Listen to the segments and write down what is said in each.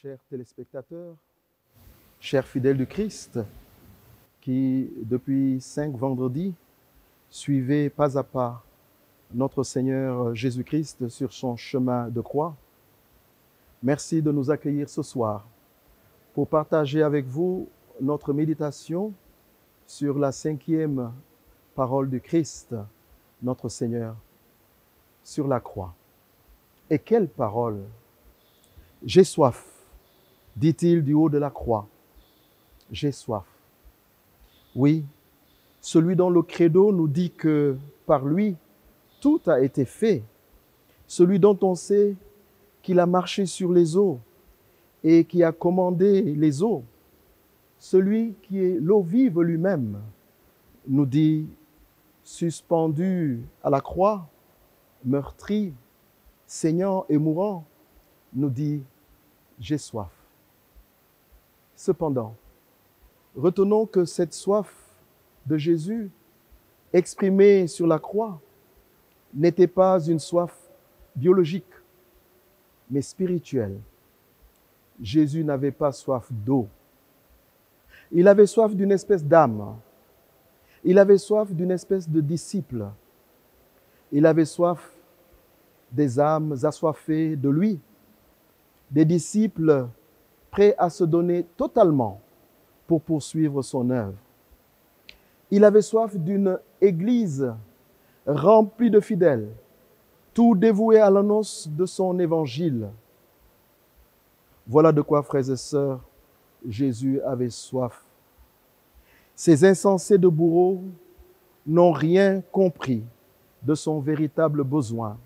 Chers téléspectateurs, chers fidèles du Christ, qui depuis 5 vendredis suivez pas à pas notre Seigneur Jésus-Christ sur son chemin de croix, merci de nous accueillir ce soir pour partager avec vous notre méditation sur la 5e parole du Christ, notre Seigneur, sur la croix. Et quelle parole! J'ai soif, dit-il du haut de la croix. J'ai soif. Oui, celui dont le credo nous dit que par lui, tout a été fait. Celui dont on sait qu'il a marché sur les eaux et qui a commandé les eaux. Celui qui est l'eau vive lui-même, nous dit, suspendu à la croix, meurtri, saignant et mourant, nous dit, j'ai soif. Cependant, retenons que cette soif de Jésus, exprimée sur la croix, n'était pas une soif biologique, mais spirituelle. Jésus n'avait pas soif d'eau. Il avait soif d'une espèce d'âme. Il avait soif d'une espèce de disciple. Il avait soif des âmes assoiffées de lui, des disciples prêts à se donner totalement pour poursuivre son œuvre. Il avait soif d'une église remplie de fidèles, tout dévoués à l'annonce de son évangile. Voilà de quoi, frères et sœurs, Jésus avait soif. Ces insensés de bourreaux n'ont rien compris de son véritable besoin.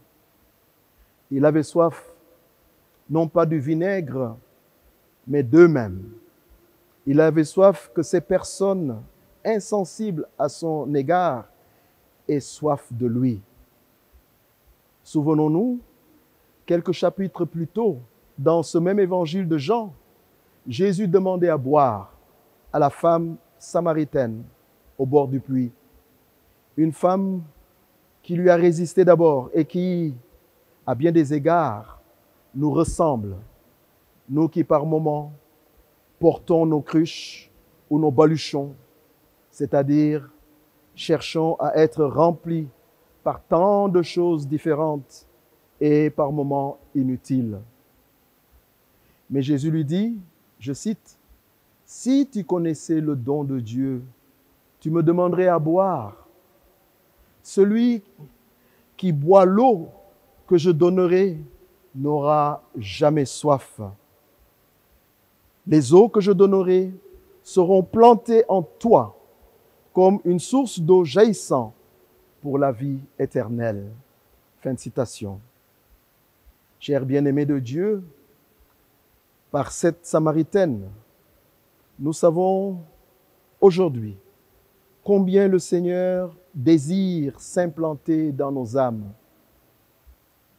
Il avait soif, non pas du vinaigre, mais d'eux-mêmes. Il avait soif que ces personnes insensibles à son égard aient soif de lui. Souvenons-nous, quelques chapitres plus tôt, dans ce même évangile de Jean, Jésus demandait à boire à la femme samaritaine au bord du puits. Une femme qui lui a résisté d'abord et qui, à bien des égards, nous ressemble. Nous qui par moments portons nos cruches ou nos baluchons, c'est-à-dire cherchons à être remplis par tant de choses différentes et par moments inutiles. Mais Jésus lui dit, je cite, « Si tu connaissais le don de Dieu, tu me demanderais à boire. Celui qui boit l'eau que je donnerai n'aura jamais soif. Les eaux que je donnerai seront plantées en toi comme une source d'eau jaillissant pour la vie éternelle. » Fin de citation. Chers bien-aimés de Dieu, par cette Samaritaine, nous savons aujourd'hui combien le Seigneur désire s'implanter dans nos âmes.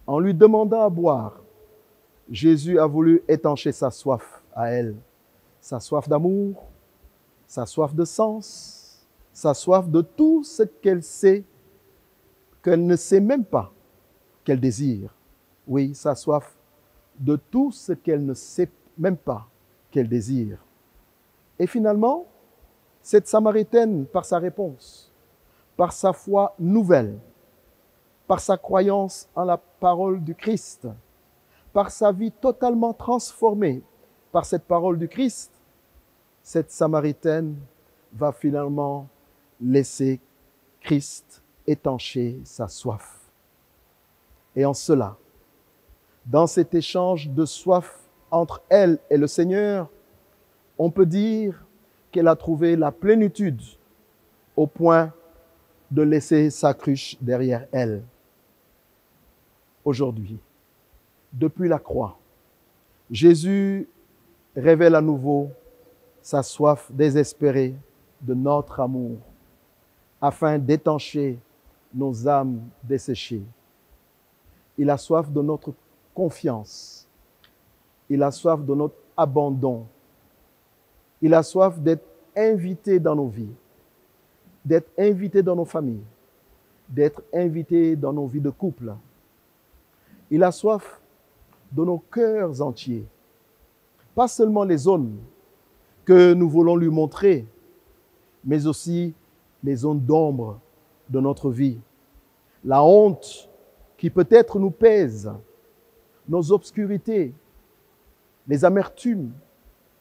En lui demandant à boire, Jésus a voulu étancher sa soif à elle, sa soif d'amour, sa soif de sens, sa soif de tout ce qu'elle sait, qu'elle ne sait même pas qu'elle désire. Oui, sa soif de tout ce qu'elle ne sait même pas qu'elle désire. Et finalement, cette Samaritaine, par sa réponse, par sa foi nouvelle, par sa croyance en la parole du Christ, par sa vie totalement transformée par cette parole du Christ, cette Samaritaine va finalement laisser Christ étancher sa soif. Et en cela, dans cet échange de soif entre elle et le Seigneur, on peut dire qu'elle a trouvé la plénitude au point de laisser sa cruche derrière elle. Aujourd'hui, depuis la croix, Jésus révèle à nouveau sa soif désespérée de notre amour afin d'étancher nos âmes desséchées. Il a soif de notre confiance. Il a soif de notre abandon. Il a soif d'être invité dans nos vies, d'être invité dans nos familles, d'être invité dans nos vies de couple. Il a soif de nos cœurs entiers. pas seulement les zones que nous voulons lui montrer, mais aussi les zones d'ombre de notre vie. La honte qui peut-être nous pèse, nos obscurités, les amertumes,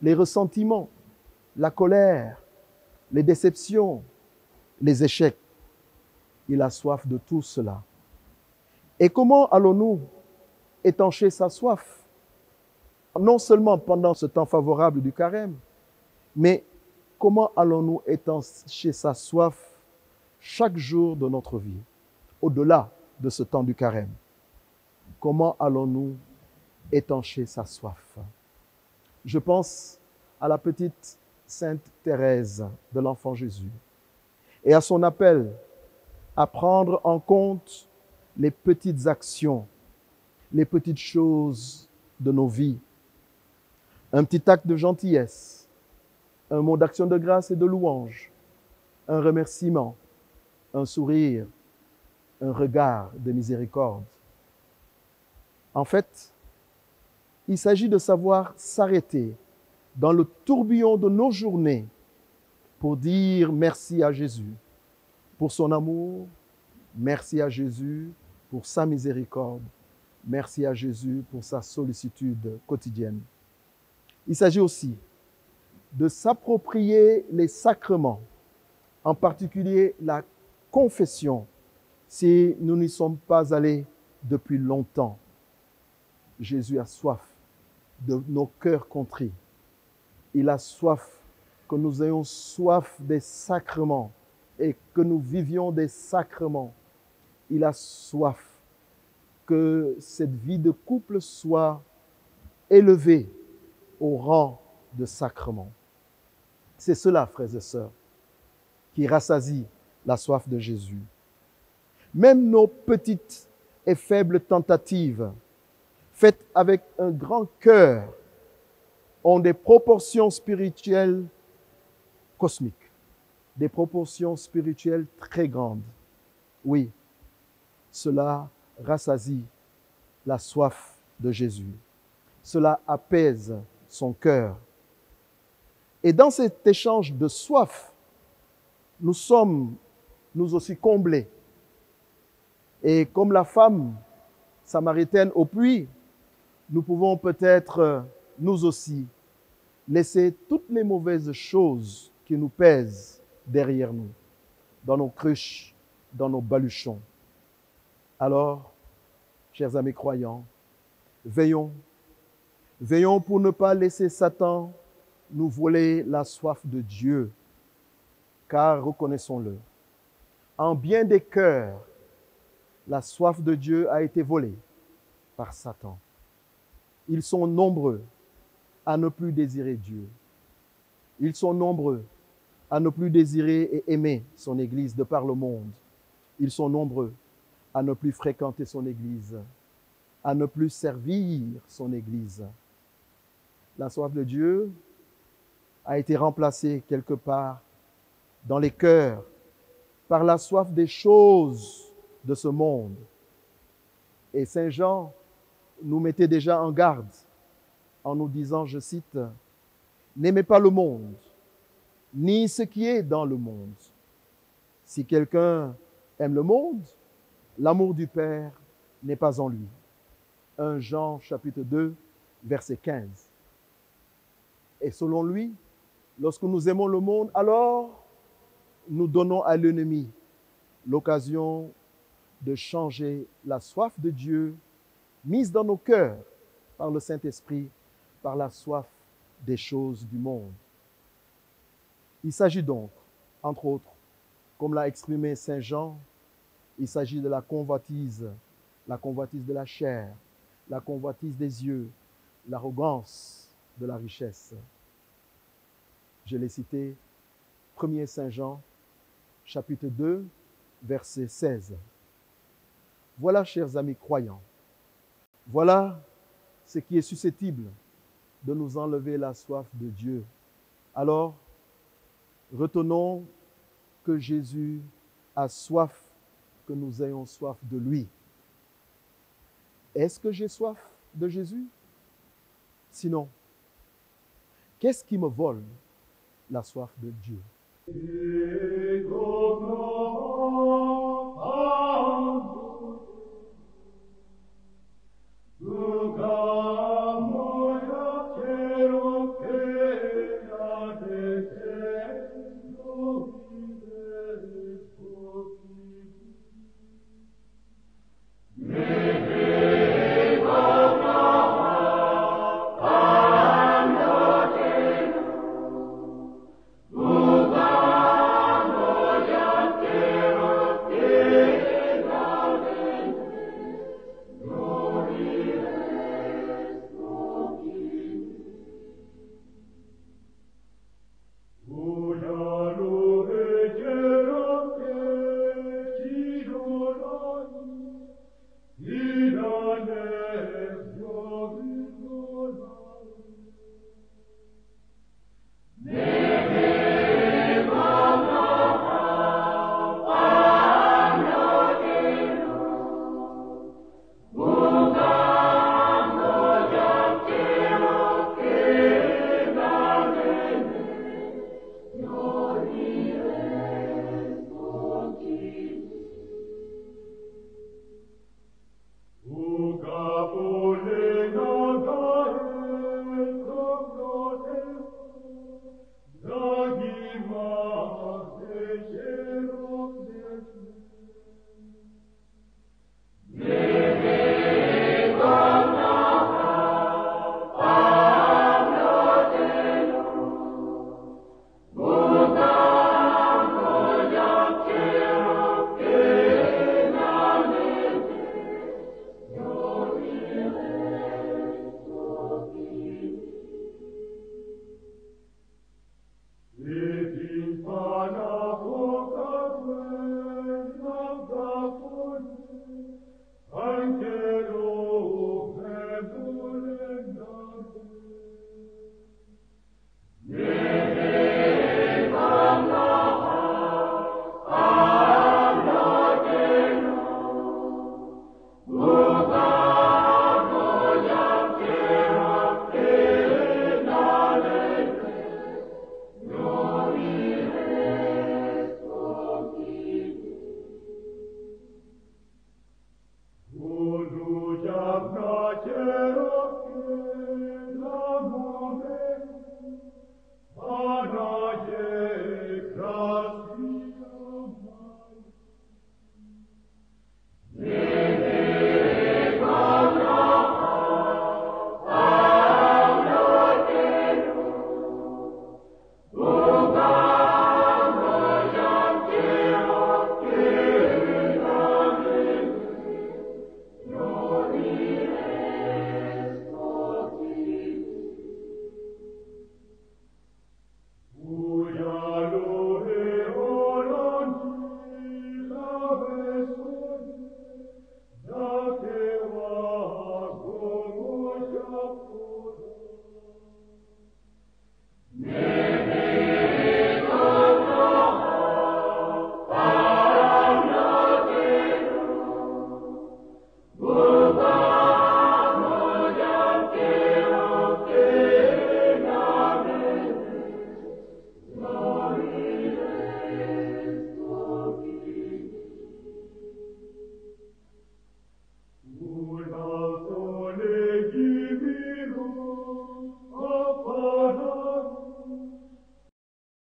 les ressentiments, la colère, les déceptions, les échecs. Il a soif de tout cela. Et comment allons-nous étancher sa soif? Non seulement pendant ce temps favorable du carême, mais comment allons-nous étancher sa soif chaque jour de notre vie, au-delà de ce temps du carême? Comment allons-nous étancher sa soif? Je pense à la petite Sainte Thérèse de l'Enfant Jésus et à son appel à prendre en compte les petites actions, les petites choses de nos vies. Un petit acte de gentillesse, un mot d'action de grâce et de louange, un remerciement, un sourire, un regard de miséricorde. En fait, il s'agit de savoir s'arrêter dans le tourbillon de nos journées pour dire merci à Jésus pour son amour, merci à Jésus pour sa miséricorde, merci à Jésus pour sa sollicitude quotidienne. Il s'agit aussi de s'approprier les sacrements, en particulier la confession, si nous n'y sommes pas allés depuis longtemps. Jésus a soif de nos cœurs contrits. Il a soif que nous ayons soif des sacrements et que nous vivions des sacrements. Il a soif que cette vie de couple soit élevée au rang de sacrement. C'est cela, frères et sœurs, qui rassasie la soif de Jésus. Même nos petites et faibles tentatives, faites avec un grand cœur, ont des proportions spirituelles cosmiques, des proportions spirituelles très grandes. Oui, cela rassasie la soif de Jésus. Cela apaise son cœur. Et dans cet échange de soif, nous sommes, nous aussi, comblés. Et comme la femme samaritaine au puits, nous pouvons peut-être, nous aussi, laisser toutes les mauvaises choses qui nous pèsent derrière nous, dans nos cruches, dans nos baluchons. Alors, chers amis croyants, veillons pour ne pas laisser Satan nous voler la soif de Dieu, car reconnaissons-le, en bien des cœurs, la soif de Dieu a été volée par Satan. Ils sont nombreux à ne plus désirer Dieu. Ils sont nombreux à ne plus désirer et aimer son Église de par le monde. Ils sont nombreux à ne plus fréquenter son Église, à ne plus servir son Église. La soif de Dieu a été remplacée quelque part dans les cœurs par la soif des choses de ce monde. Et Saint Jean nous mettait déjà en garde en nous disant, je cite, « N'aimez pas le monde, ni ce qui est dans le monde. Si quelqu'un aime le monde, l'amour du Père n'est pas en lui. » 1 Jean chapitre 2, verset 15. Et selon lui, lorsque nous aimons le monde, alors nous donnons à l'ennemi l'occasion de changer la soif de Dieu mise dans nos cœurs par le Saint-Esprit, par la soif des choses du monde. Il s'agit donc, entre autres, comme l'a exprimé Saint Jean, il s'agit de la convoitise de la chair, la convoitise des yeux, l'arrogance de la richesse. Je l'ai cité, 1er Saint Jean, chapitre 2, verset 16. Voilà, chers amis croyants, voilà ce qui est susceptible de nous enlever la soif de Dieu. Alors, retenons que Jésus a soif, que nous ayons soif de lui. Est-ce que j'ai soif de Jésus? Sinon, Qu'est-ce qui me vole la soif de Dieu?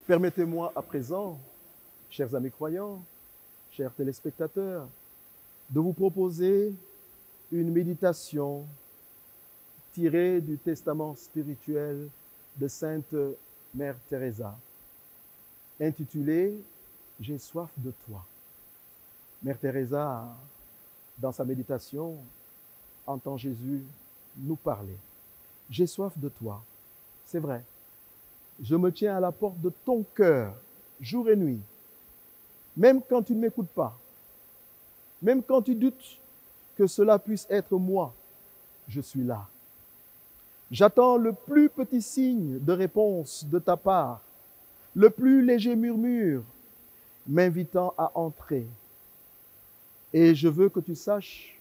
Permettez-moi à présent, chers amis croyants, chers téléspectateurs, de vous proposer une méditation tirée du testament spirituel de Sainte Mère Teresa, intitulée « J'ai soif de toi ». Mère Teresa, dans sa méditation, entend Jésus nous parler. « J'ai soif de toi ». C'est vrai. Je me tiens à la porte de ton cœur, jour et nuit, même quand tu ne m'écoutes pas, même quand tu doutes que cela puisse être moi, je suis là. J'attends le plus petit signe de réponse de ta part, le plus léger murmure m'invitant à entrer. Et je veux que tu saches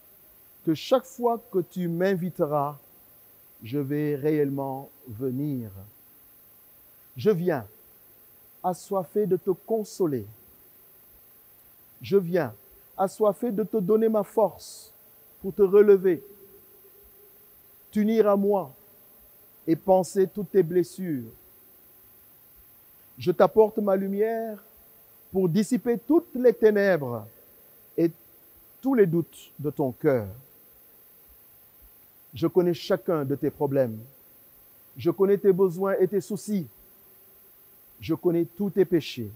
que chaque fois que tu m'inviteras, je vais réellement venir. Je viens assoiffé de te consoler. Je viens assoiffé de te donner ma force pour te relever, t'unir à moi et panser toutes tes blessures. Je t'apporte ma lumière pour dissiper toutes les ténèbres et tous les doutes de ton cœur. Je connais chacun de tes problèmes. Je connais tes besoins et tes soucis. Je connais tous tes péchés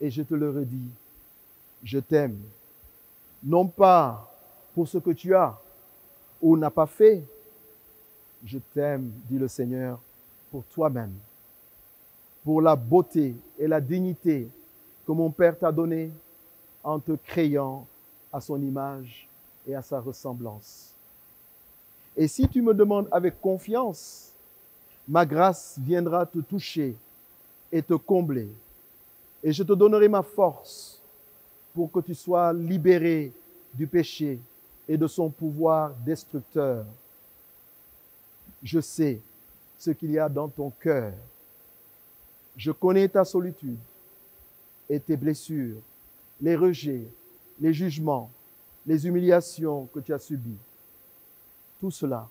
et je te le redis. Je t'aime, non pas pour ce que tu as ou n'as pas fait. Je t'aime, dit le Seigneur, pour toi-même, pour la beauté et la dignité que mon Père t'a donnée en te créant à son image et à sa ressemblance. Et si tu me demandes avec confiance, ma grâce viendra te toucher et te combler. Et je te donnerai ma force pour que tu sois libéré du péché et de son pouvoir destructeur. Je sais ce qu'il y a dans ton cœur. Je connais ta solitude et tes blessures, les rejets, les jugements, les humiliations que tu as subies. Tout cela,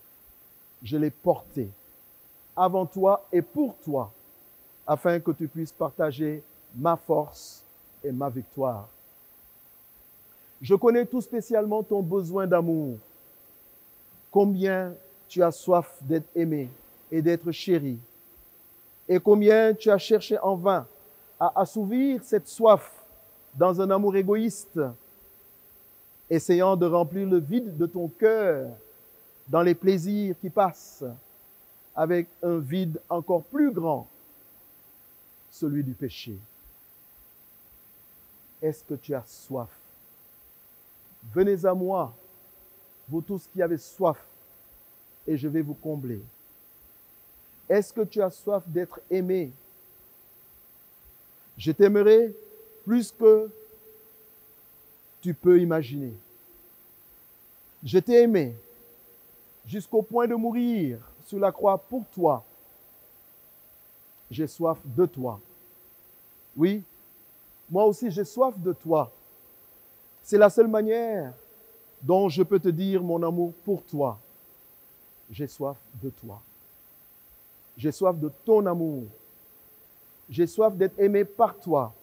je l'ai porté avant toi et pour toi, afin que tu puisses partager ma force et ma victoire. Je connais tout spécialement ton besoin d'amour, combien tu as soif d'être aimé et d'être chéri, et combien tu as cherché en vain à assouvir cette soif dans un amour égoïste, essayant de remplir le vide de ton cœur dans les plaisirs qui passent, avec un vide encore plus grand, celui du péché. Est-ce que tu as soif? Venez à moi, vous tous qui avez soif, et je vais vous combler. Est-ce que tu as soif d'être aimé? Je t'aimerai plus que tu peux imaginer. Je t'ai aimé jusqu'au point de mourir sur la croix pour toi. J'ai soif de toi. Oui, moi aussi j'ai soif de toi. C'est la seule manière dont je peux te dire mon amour pour toi. J'ai soif de toi. J'ai soif de ton amour. J'ai soif d'être aimé par toi,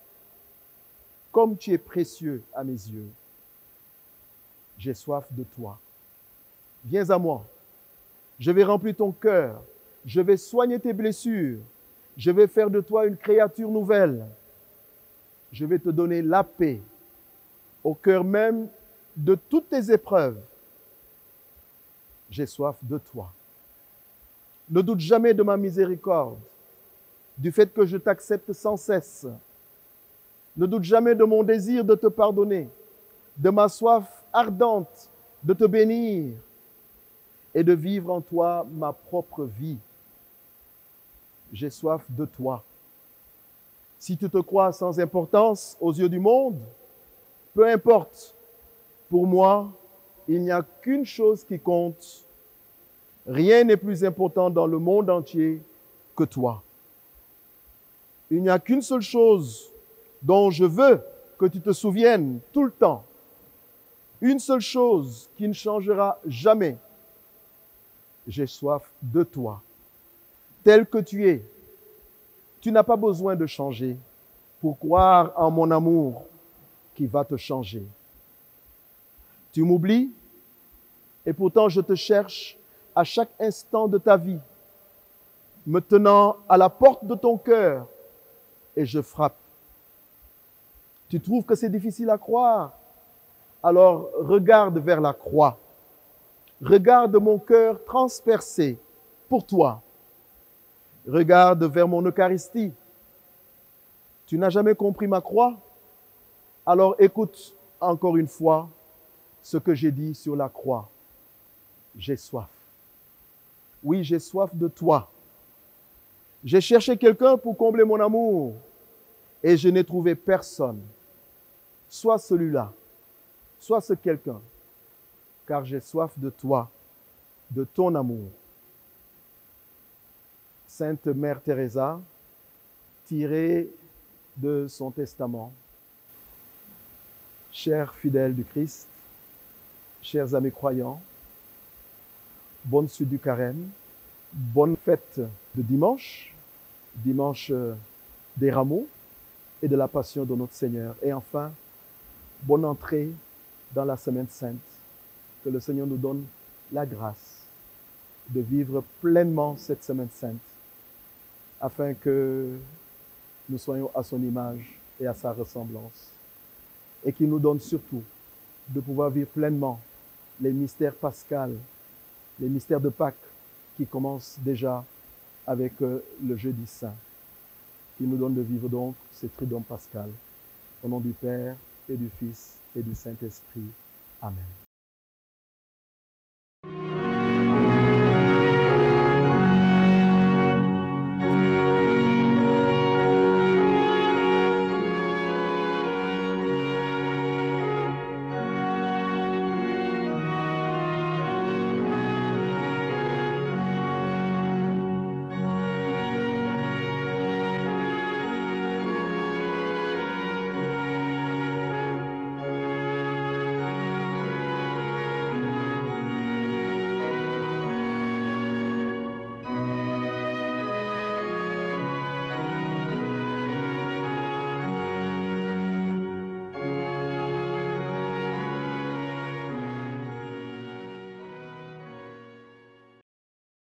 comme tu es précieux à mes yeux. J'ai soif de toi. Viens à moi. Je vais remplir ton cœur. Je vais soigner tes blessures. Je vais faire de toi une créature nouvelle. Je vais te donner la paix au cœur même de toutes tes épreuves. J'ai soif de toi. Ne doute jamais de ma miséricorde, du fait que je t'accepte sans cesse. Ne doute jamais de mon désir de te pardonner, de ma soif ardente de te bénir et de vivre en toi ma propre vie. J'ai soif de toi. Si tu te crois sans importance aux yeux du monde, peu importe. Pour moi, il n'y a qu'une chose qui compte. Rien n'est plus important dans le monde entier que toi. Il n'y a qu'une seule chose dont je veux que tu te souviennes tout le temps. Une seule chose qui ne changera jamais. J'ai soif de toi. Tel que tu es. Tu n'as pas besoin de changer pour croire en mon amour qui va te changer. Tu m'oublies et pourtant je te cherche à chaque instant de ta vie, me tenant à la porte de ton cœur et je frappe. Tu trouves que c'est difficile à croire? Alors regarde vers la croix. Regarde mon cœur transpercé pour toi. Regarde vers mon Eucharistie. Tu n'as jamais compris ma croix? Alors écoute encore une fois ce que j'ai dit sur la croix. J'ai soif. Oui, j'ai soif de toi. J'ai cherché quelqu'un pour combler mon amour et je n'ai trouvé personne. Sois celui-là, sois ce quelqu'un, car j'ai soif de toi, de ton amour. Sainte Mère Teresa, tiré de son testament. Chers fidèles du Christ, chers amis croyants, bonne suite du carême, bonne fête de dimanche, dimanche des rameaux et de la passion de notre Seigneur. Et enfin, bonne entrée dans la Semaine Sainte. Que le Seigneur nous donne la grâce de vivre pleinement cette Semaine Sainte afin que nous soyons à son image et à sa ressemblance. Et qu'il nous donne surtout de pouvoir vivre pleinement les mystères pascals, les mystères de Pâques qui commencent déjà avec le jeudi saint. Qu'il nous donne de vivre donc ces triduum pascal. Au nom du Père et du Fils et du Saint-Esprit. Amen.